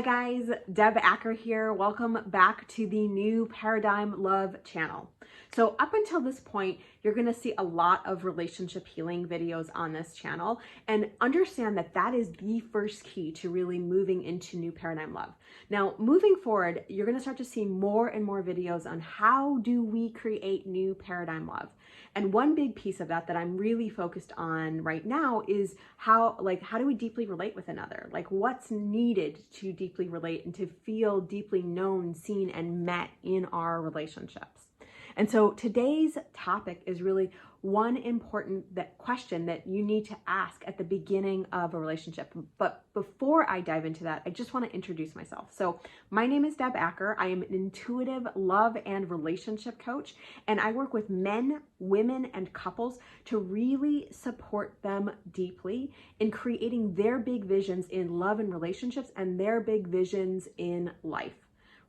guys, Deb Acker here. Welcome back to the New Paradigm Love channel. So up until this point, you're going to see a lot of relationship healing videos on this channel, and understand that that is the first key to really moving into New Paradigm Love. Now, moving forward, you're going to start to see more and more videos on how do we create New Paradigm Love. And one big piece of that I'm really focused on right now is how do we deeply relate with another? Like, what's needed to deeply relate and to feel deeply known, seen, and met in our relationships. And so today's topic is really one important question that you need to ask at the beginning of a relationship. But before I dive into that, I just want to introduce myself. So my name is Deb Acker. I am an intuitive love and relationship coach, and I work with men, women, and couples to really support them deeply in creating their big visions in love and relationships and their big visions in life.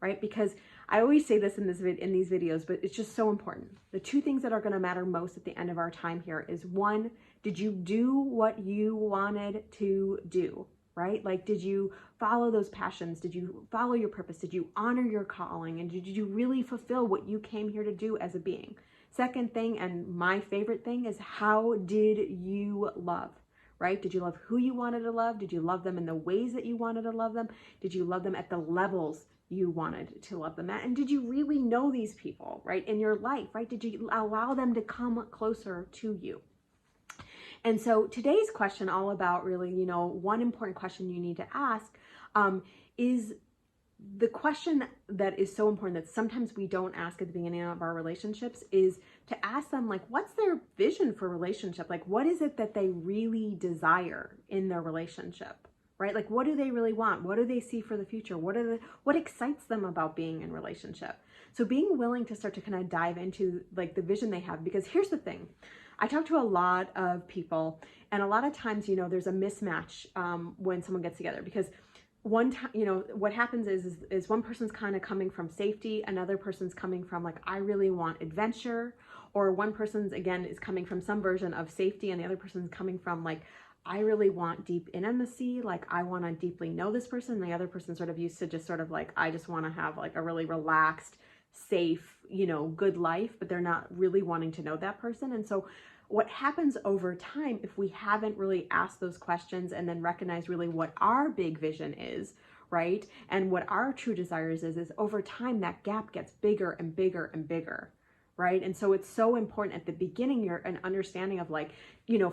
Right? Because I always say this in these videos, but it's just so important. The two things that are going to matter most at the end of our time here is, one, did you do what you wanted to do? Right? Like, did you follow those passions? Did you follow your purpose? Did you honor your calling? And did you really fulfill what you came here to do as a being? Second thing, and my favorite thing, is how did you love? Right? Did you love who you wanted to love? Did you love them in the ways that you wanted to love them? Did you love them at the levels you wanted to love them at? And did you really know these people, right, in your life, right? Did you allow them to come closer to you? And so today's question, all about really, one important question you need to ask is the question that is so important that sometimes we don't ask at the beginning of our relationships, is to ask them, like, what's their vision for relationship? Like, what is it that they really desire in their relationship? Right? Like, what do they really want? What do they see for the future? What excites them about being in relationship? So being willing to start to kind of dive into like the vision they have, because here's the thing. I talk to a lot of people, and a lot of times, there's a mismatch when someone gets together, because one time, what happens is one person's kind of coming from safety, another person's coming from like, I really want adventure, or one person's, again, is coming from some version of safety, and the other person's coming from like, I really want deep intimacy, like I want to deeply know this person. And the other person sort of used to just sort of like, I just want to have like a really relaxed, safe, good life, but they're not really wanting to know that person. And so what happens over time, if we haven't really asked those questions and then recognize really what our big vision is, right, and what our true desires is over time that gap gets bigger and bigger and bigger. Right? And so it's so important at the beginning, you're an understanding of like,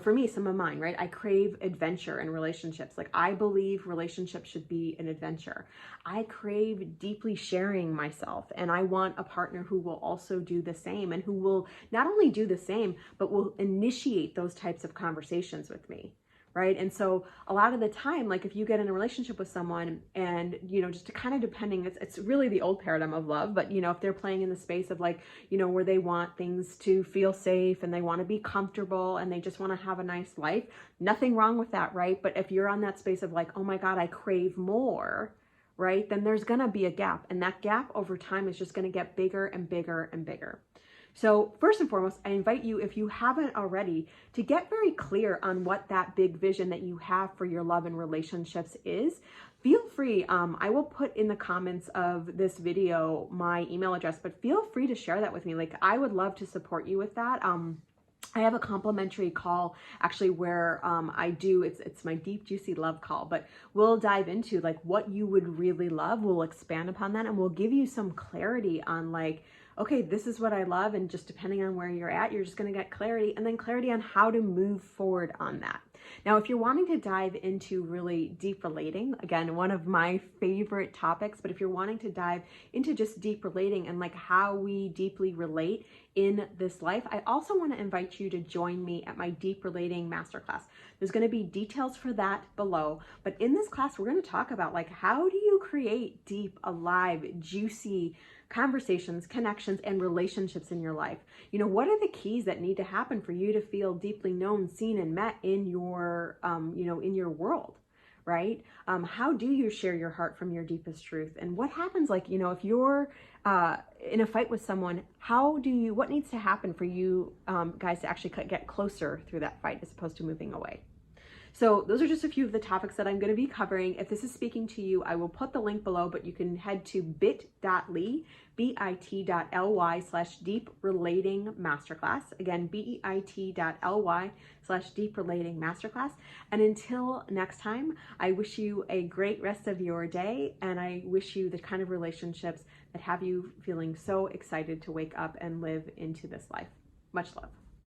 for me, some of mine, right? I crave adventure in relationships. Like, I believe relationships should be an adventure. I crave deeply sharing myself, and I want a partner who will also do the same, and who will not only do the same, but will initiate those types of conversations with me. Right? And so a lot of the time, like if you get in a relationship with someone and, just kind of depending, it's really the old paradigm of love, but if they're playing in the space of like, where they want things to feel safe and they want to be comfortable and they just want to have a nice life, nothing wrong with that, right? But if you're on that space of like, oh my God, I crave more, right? Then there's going to be a gap, and that gap over time is just going to get bigger and bigger and bigger. So first and foremost, I invite you, if you haven't already, to get very clear on what that big vision that you have for your love and relationships is. Feel free, I will put in the comments of this video my email address, but feel free to share that with me. Like, I would love to support you with that. I have a complimentary call actually where it's my deep, juicy love call, but we'll dive into like what you would really love. We'll expand upon that, and we'll give you some clarity on like, okay, this is what I love. And just depending on where you're at, you're just going to get clarity, and then clarity on how to move forward on that. Now, if you're wanting to dive into really deep relating, again, one of my favorite topics, but if you're wanting to dive into just deep relating and like how we deeply relate in this life, I also want to invite you to join me at my Deep Relating Masterclass. There's going to be details for that below, but in this class, we're going to talk about like, how do you create deep, alive, juicy conversations, connections, and relationships in your life? What are the keys that need to happen for you to feel deeply known, seen, and met in your, in your world, right? How do you share your heart from your deepest truth? And what happens, like, if you're in a fight with someone, what needs to happen for you guys to actually get closer through that fight as opposed to moving away? So those are just a few of the topics that I'm going to be covering. If this is speaking to you, I will put the link below, but you can head to bit.ly, bit.ly/deep relating masterclass. Again, bit.ly/deep relating masterclass. And until next time, I wish you a great rest of your day, and I wish you the kind of relationships that have you feeling so excited to wake up and live into this life. Much love.